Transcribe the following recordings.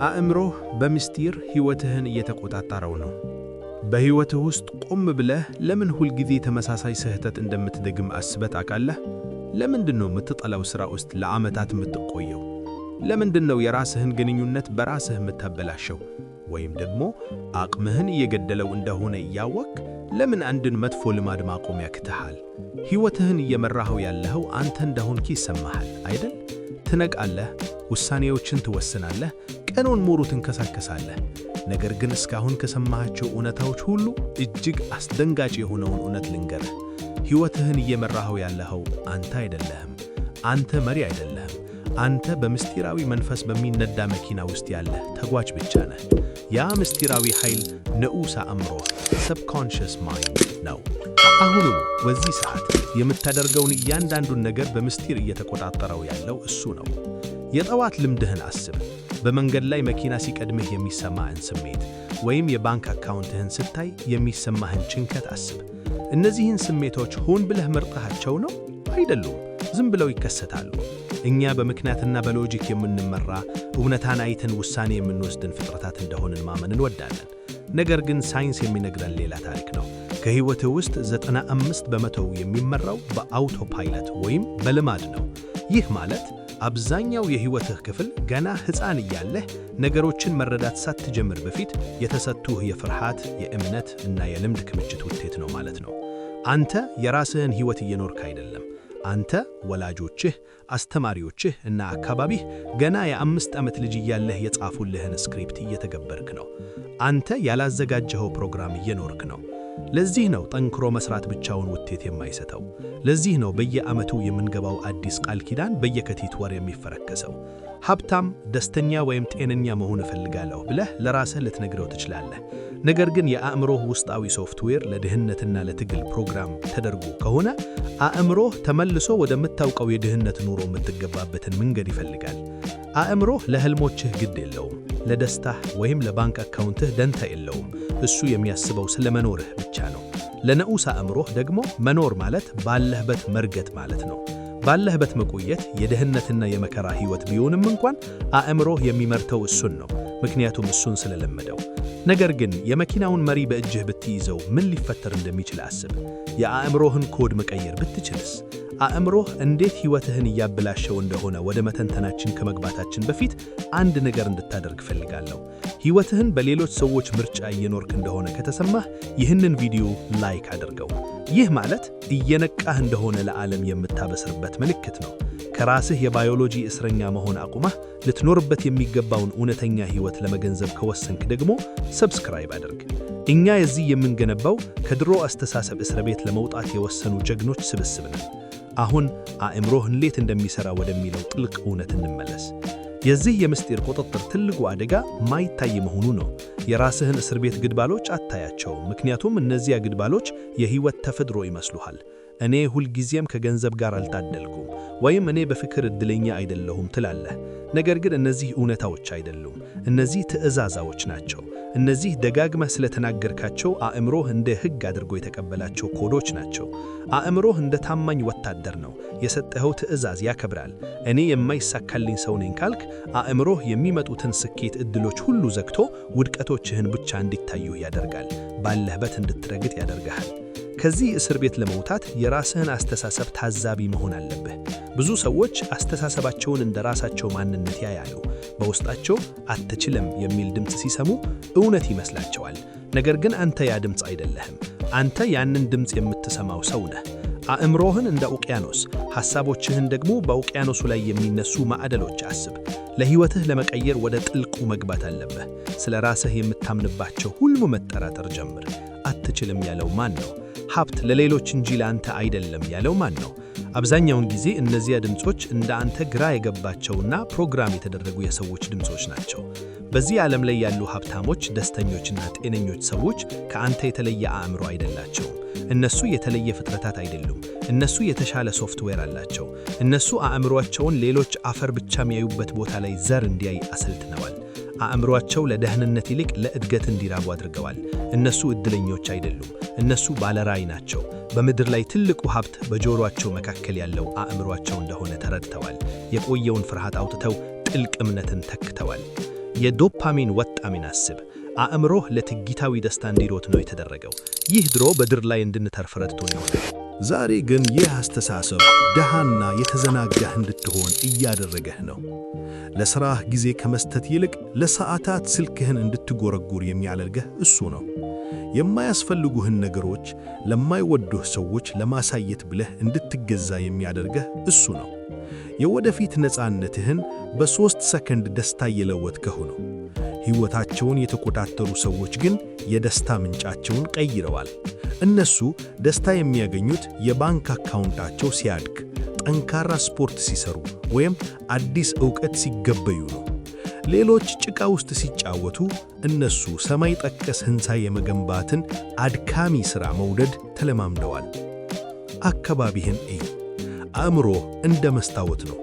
አእምሮህ በምስጢር ሕይወትህን እየተቆጣጠረው ነው። በሕይወትህ ውስጥ ቆም ብለህ ለምን ሁል ጊዜ ተመሳሳይ ስህተት እንደምትደግም አስበህ ታውቃለህ? ለምንድነው የምትጠላው ሥራ ውስጥ ለዓመታት የምትቆየው? ለምንድነው የራስህን ግንኙነት በራስህ የምታበላሸው? ወይም ደግሞ አቅምህን እየገደለው እንደሆነ እያወቅህ ለምን አንድን መጥፎ ልማድ ማቆም ያቅትሃል? ሕይወትህን እየመራኸው ያለኸው አንተ እንደሆንክ ይሰማሃል አይደል? ትነቃለህ፣ ውሳኔዎችን ትወስናለህ፣ ቀኑን ሙሉ ትንቀሳቀሳለህ። ነገር ግን እስካሁን ከሰማሃቸው እውነታዎች ሁሉ እጅግ አስደንጋጭ የሆነውን እውነት ልንገርህ። ሕይወትህን እየመራኸው ያለኸው አንተ አይደለህም። አንተ መሪ አይደለህም። አንተ በምስጢራዊ መንፈስ በሚነዳ መኪና ውስጥ ያለህ ተጓዥ ብቻ ነህ። ያ ምስጢራዊ ኃይል ንዑስ አእምሮህ subconscious mind ነው። አሁንም በዚህ ሰዓት የምታደርገውን እያንዳንዱን ነገር በምስጢር እየተቆጣጠረው ያለው እሱ ነው። የጠዋት ልምድህን አስብ። በመንገድ ላይ መኪና ሲቀድምህ የሚሰማህን ስሜት፣ ወይም የባንክ አካውንትህን ስታይ የሚሰማህን ጭንቀት አስብ። እነዚህን ስሜቶች ሆን ብለህ መርጠሃቸው ነው? አይደሉም። ዝም ብለው ይከሰታሉ። እኛ በምክንያትና በሎጂክ የምንመራ እውነታን አይተን ውሳኔ የምንወስድን ፍጥረታት እንደሆንን ማመን እንወዳለን። ነገር ግን ሳይንስ የሚነግረን ሌላ ታሪክ ነው። ከሕይወትህ ውስጥ 95% የሚመራው በአውቶፓይለት ወይም በልማድ ነው። ይህ ማለት አብዛኛው የሕይወትህ ክፍል ገና ሕፃን እያለህ ነገሮችን መረዳት ሳትጀምር በፊት የተሰጡህ የፍርሃት፣ የእምነት እና የልምድ ክምችት ውጤት ነው ማለት ነው። አንተ የራስህን ሕይወት እየኖርክ አይደለም። አንተ ወላጆችህ፣ አስተማሪዎችህ እና አካባቢህ ገና የ5 ዓመት ልጅ እያለህ የጻፉልህን ስክሪፕት እየተገበርክ ነው። አንተ ያላዘጋጀኸው ፕሮግራም እየኖርክ ነው። ለዚህ ነው ጠንክሮ መስራት ብቻውን ውጤት የማይሰጠው። ለዚህ ነው በየዓመቱ የምንገባው አዲስ ቃል ኪዳን በየካቲት ወር የሚፈረከሰው። ሀብታም፣ ደስተኛ ወይም ጤነኛ መሆን እፈልጋለሁ ብለህ ለራስህ ልትነግረው ትችላለህ። ነገር ግን የአእምሮህ ውስጣዊ ሶፍትዌር ለድህነትና ለትግል ፕሮግራም ተደርጎ ከሆነ አእምሮህ ተመልሶ ወደምታውቀው የድህነት ኑሮ የምትገባበትን መንገድ ይፈልጋል። አእምሮህ ለህልሞችህ ግድ የለውም። ለደስታህ ወይም ለባንክ አካውንትህ ደንታ የለውም። እሱ የሚያስበው ስለ መኖርህ ብቻ ነው። ለንዑስ አእምሮህ ደግሞ መኖር ማለት ባለህበት መርገጥ ማለት ነው። ባለህበት መቆየት የድህነትና የመከራ ሕይወት ቢሆንም እንኳን አእምሮህ የሚመርተው እሱን ነው፣ ምክንያቱም እሱን ስለለመደው። ነገር ግን የመኪናውን መሪ በእጅህ ብትይዘው ምን ሊፈጠር እንደሚችል አስብ። የአእምሮህን ኮድ መቀየር ብትችልስ? አእምሮህ እንዴት ሕይወትህን እያበላሸው እንደሆነ ወደ መተንተናችን ከመግባታችን በፊት አንድ ነገር እንድታደርግ ፈልጋለሁ። ሕይወትህን በሌሎች ሰዎች ምርጫ እየኖርክ እንደሆነ ከተሰማህ ይህንን ቪዲዮ ላይክ አድርገው። ይህ ማለት እየነቃህ እንደሆነ ለዓለም የምታበስርበት ምልክት ነው። ከራስህ የባዮሎጂ እስረኛ መሆን አቁመህ ልትኖርበት የሚገባውን እውነተኛ ሕይወት ለመገንዘብ ከወሰንክ ደግሞ ሰብስክራይብ አድርግ። እኛ የዚህ የምንገነባው ከድሮ አስተሳሰብ እስር ቤት ለመውጣት የወሰኑ ጀግኖች ስብስብ ነን። አሁን አእምሮህ እንዴት እንደሚሠራ ወደሚለው ጥልቅ እውነት እንመለስ። የዚህ የምስጢር ቁጥጥር ትልቁ አደጋ ማይታይ መሆኑ ነው። የራስህን እስር ቤት ግድባሎች አታያቸውም፣ ምክንያቱም እነዚያ ግድባሎች የሕይወት ተፈጥሮ ይመስሉሃል። እኔ ሁልጊዜም ከገንዘብ ጋር አልታደልኩም፣ ወይም እኔ በፍቅር ዕድለኛ አይደለሁም ትላለህ። ነገር ግን እነዚህ እውነታዎች አይደሉም። እነዚህ ትእዛዛዎች ናቸው። እነዚህ ደጋግመህ ስለተናገርካቸው አእምሮህ እንደ ሕግ አድርጎ የተቀበላቸው ኮዶች ናቸው። አእምሮህ እንደ ታማኝ ወታደር ነው። የሰጠኸው ትእዛዝ ያከብራል። እኔ የማይሳካልኝ ሰው ነኝ ካልክ አእምሮህ የሚመጡትን ስኬት ዕድሎች ሁሉ ዘግቶ ውድቀቶችህን ብቻ እንዲታዩ ያደርጋል። ባለህበት እንድትረግጥ ያደርግሃል። ከዚህ እስር ቤት ለመውጣት የራስህን አስተሳሰብ ታዛቢ መሆን አለብህ። ብዙ ሰዎች አስተሳሰባቸውን እንደ ራሳቸው ማንነት ያያሉ። በውስጣቸው አትችልም የሚል ድምፅ ሲሰሙ እውነት ይመስላቸዋል። ነገር ግን አንተ ያ ድምፅ አይደለህም። አንተ ያንን ድምፅ የምትሰማው ሰው ነህ። አእምሮህን እንደ ውቅያኖስ፣ ሐሳቦችህን ደግሞ በውቅያኖሱ ላይ የሚነሱ ማዕበሎች አስብ። ለሕይወትህ ለመቀየር ወደ ጥልቁ መግባት አለብህ። ስለ ራስህ የምታምንባቸው ሁሉ መጠራጠር ጀምር። አትችልም ያለው ማን ነው? ሀብት ለሌሎች እንጂ ለአንተ አይደለም ያለው ማን ነው? አብዛኛውን ጊዜ እነዚያ ድምጾች እንደ አንተ ግራ የገባቸውና ፕሮግራም የተደረጉ የሰዎች ድምጾች ናቸው። በዚህ ዓለም ላይ ያሉ ሀብታሞች፣ ደስተኞችና ጤነኞች ሰዎች ከአንተ የተለየ አእምሮ አይደላቸውም። እነሱ የተለየ ፍጥረታት አይደሉም። እነሱ የተሻለ ሶፍትዌር አላቸው። እነሱ አእምሮአቸውን ሌሎች አፈር ብቻ የሚያዩበት ቦታ ላይ ዘር እንዲያይ አሰልጥነዋል። አእምሮአቸው ለደህንነት ይልቅ ለእድገት እንዲራቡ አድርገዋል። እነሱ ዕድለኞች አይደሉም። እነሱ ባለራዕይ ናቸው። በምድር ላይ ትልቁ ሀብት በጆሮአቸው መካከል ያለው አእምሮአቸው እንደሆነ ተረድተዋል። የቆየውን ፍርሃት አውጥተው ጥልቅ እምነትን ተክተዋል። የዶፓሚን ወጣሚን አስብ። አእምሮህ ለትዕቢታዊ ደስታ እንዲሮጥ ነው የተደረገው። ይህ ድሮ በድር ላይ እንድንተርፍ ረድቶን ነው። ዛሬ ግን ይህ አስተሳሰብ ደሃና የተዘናጋህ እንድትሆን እያደረገህ ነው። ለሥራህ ጊዜ ከመስጠት ይልቅ ለሰዓታት ስልክህን እንድትጎረጉር የሚያደርግህ እሱ ነው። የማያስፈልጉህን ነገሮች ለማይወዱህ ሰዎች ለማሳየት ብለህ እንድትገዛ የሚያደርግህ እሱ ነው። የወደፊት ነፃነትህን በ3 ሰከንድ ደስታ እየለወጥከው ነው። ሕይወታቸውን የተቆጣጠሩ ሰዎች ግን የደስታ ምንጫቸውን ቀይረዋል። እነሱ ደስታ የሚያገኙት የባንክ አካውንታቸው ሲያድግ፣ ጠንካራ ስፖርት ሲሰሩ ወይም አዲስ ዕውቀት ሲገበዩ ነው። ሌሎች ጭቃ ውስጥ ሲጫወቱ፣ እነሱ ሰማይ ጠቀስ ሕንፃ የመገንባትን አድካሚ ሥራ መውደድ ተለማምደዋል። አካባቢህን እይ። አእምሮህ እንደ መስታወት ነው።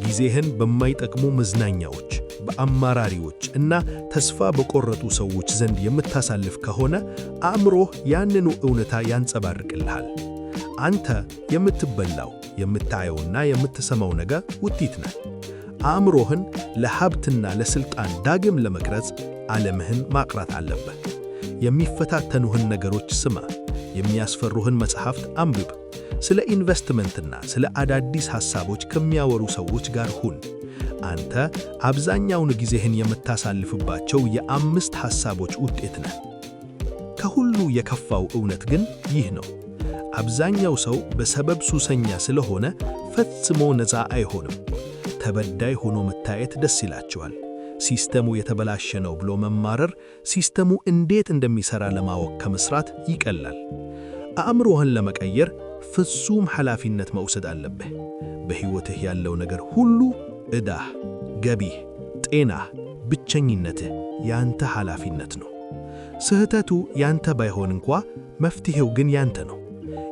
ጊዜህን በማይጠቅሙ መዝናኛዎች፣ በአማራሪዎች እና ተስፋ በቆረጡ ሰዎች ዘንድ የምታሳልፍ ከሆነ አእምሮህ ያንኑ እውነታ ያንጸባርቅልሃል። አንተ የምትበላው፣ የምታየውና የምትሰማው ነገር ውጤት ነህ። አእምሮህን ለሀብትና ለሥልጣን ዳግም ለመቅረጽ ዓለምህን ማቅራት አለብህ። የሚፈታተኑህን ነገሮች ስማ። የሚያስፈሩህን መጽሐፍት አንብብ። ስለ ኢንቨስትመንትና ስለ አዳዲስ ሐሳቦች ከሚያወሩ ሰዎች ጋር ሁን። አንተ አብዛኛውን ጊዜህን የምታሳልፍባቸው የ5 ሐሳቦች ውጤት ነህ። ከሁሉ የከፋው እውነት ግን ይህ ነው። አብዛኛው ሰው በሰበብ ሱሰኛ ስለሆነ ፈጽሞ ነፃ አይሆንም። ተበዳይ ሆኖ መታየት ደስ ይላቸዋል። ሲስተሙ የተበላሸ ነው ብሎ መማረር ሲስተሙ እንዴት እንደሚሠራ ለማወቅ ከመስራት ይቀላል። አእምሮህን ለመቀየር ፍጹም ኃላፊነት መውሰድ አለብህ። በሕይወትህ ያለው ነገር ሁሉ ዕዳህ፣ ገቢህ፣ ጤናህ፣ ብቸኝነትህ ያንተ ኃላፊነት ነው። ስህተቱ ያንተ ባይሆን እንኳ መፍትሔው ግን ያንተ ነው።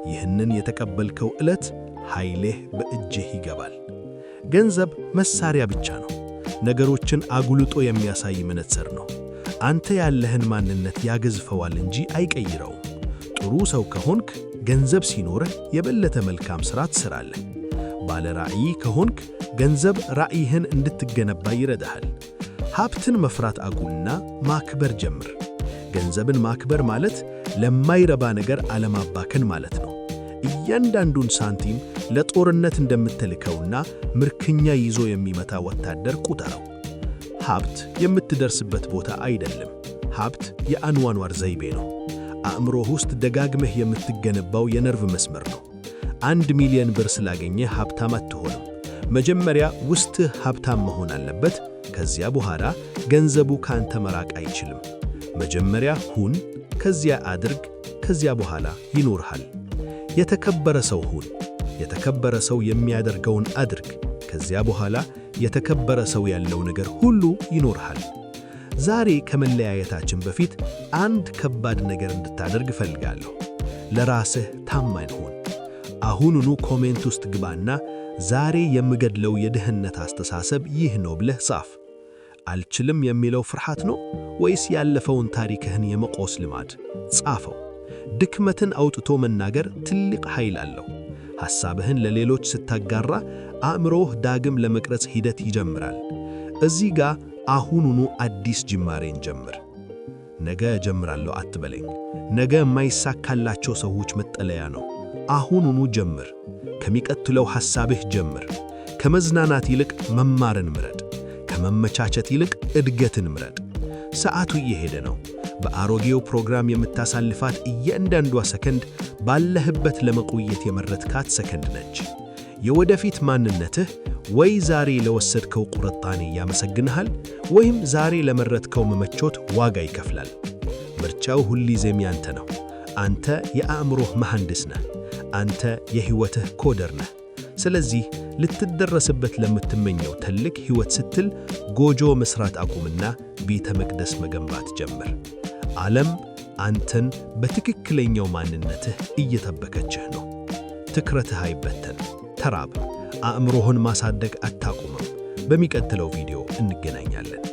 ይህንን የተቀበልከው ዕለት ኃይልህ በእጅህ ይገባል። ገንዘብ መሳሪያ ብቻ ነው። ነገሮችን አጉልጦ የሚያሳይ መነጽር ነው። አንተ ያለህን ማንነት ያገዝፈዋል እንጂ አይቀይረውም። ጥሩ ሰው ከሆንክ ገንዘብ ሲኖርህ የበለጠ መልካም ሥራ ትሠራለህ። ባለ ራዕይ ከሆንክ ገንዘብ ራዕይህን እንድትገነባ ይረዳሃል። ሀብትን መፍራት አቁምና ማክበር ጀምር። ገንዘብን ማክበር ማለት ለማይረባ ነገር አለማባከን ማለት ነው። እያንዳንዱን ሳንቲም ለጦርነት እንደምትልከውና ምርኮኛ ይዞ የሚመታ ወታደር ቁጠረው። ሀብት የምትደርስበት ቦታ አይደለም። ሀብት የአኗኗር ዘይቤ ነው። አእምሮህ ውስጥ ደጋግመህ የምትገነባው የነርቭ መስመር ነው። 1 ሚሊዮን ብር ስላገኘህ ሀብታም አትሆንም። መጀመሪያ ውስጥህ ሀብታም መሆን አለበት። ከዚያ በኋላ ገንዘቡ ካንተ መራቅ አይችልም። መጀመሪያ ሁን፣ ከዚያ አድርግ፣ ከዚያ በኋላ ይኖርሃል። የተከበረ ሰው ሁን። የተከበረ ሰው የሚያደርገውን አድርግ። ከዚያ በኋላ የተከበረ ሰው ያለው ነገር ሁሉ ይኖርሃል። ዛሬ ከመለያየታችን በፊት አንድ ከባድ ነገር እንድታደርግ እፈልጋለሁ። ለራስህ ታማኝ ሁን። አሁኑኑ ኮሜንት ውስጥ ግባና ዛሬ የምገድለው የድህነት አስተሳሰብ ይህ ነው ብለህ ጻፍ። አልችልም የሚለው ፍርሃት ነው ወይስ ያለፈውን ታሪክህን የመቆስ ልማድ? ጻፈው። ድክመትን አውጥቶ መናገር ትልቅ ኃይል አለው። ሐሳብህን ለሌሎች ስታጋራ አእምሮህ ዳግም ለመቅረጽ ሂደት ይጀምራል። እዚህ ጋር አሁኑኑ አዲስ ጅማሬን ጀምር። ነገ ጀምራለሁ አትበለኝ። ነገ የማይሳካላቸው ሰዎች መጠለያ ነው። አሁኑኑ ጀምር። ከሚቀጥለው ሐሳብህ ጀምር። ከመዝናናት ይልቅ መማርን ምረጥ። ከመመቻቸት ይልቅ እድገትን ምረጥ። ሰዓቱ እየሄደ ነው። በአሮጌው ፕሮግራም የምታሳልፋት እያንዳንዷ ሰከንድ ባለህበት ለመቆየት የመረጥካት ሰከንድ ነች። የወደፊት ማንነትህ ወይ ዛሬ ለወሰድከው ቁርጣኔ ያመሰግንሃል ወይም ዛሬ ለመረጥከው መመቾት ዋጋ ይከፍላል። ምርጫው ሁልጊዜም ያንተ ነው። አንተ የአእምሮህ መሐንዲስ ነህ። አንተ የሕይወትህ ኮደር ነህ። ስለዚህ ልትደረስበት ለምትመኘው ትልቅ ሕይወት ስትል ጎጆ መስራት አቁምና ቤተ መቅደስ መገንባት ጀምር። ዓለም አንተን በትክክለኛው ማንነትህ እየጠበቀችህ ነው። ትኩረትህ አይበተን። ተራብ። አእምሮህን ማሳደግ አታቁምም። በሚቀጥለው ቪዲዮ እንገናኛለን።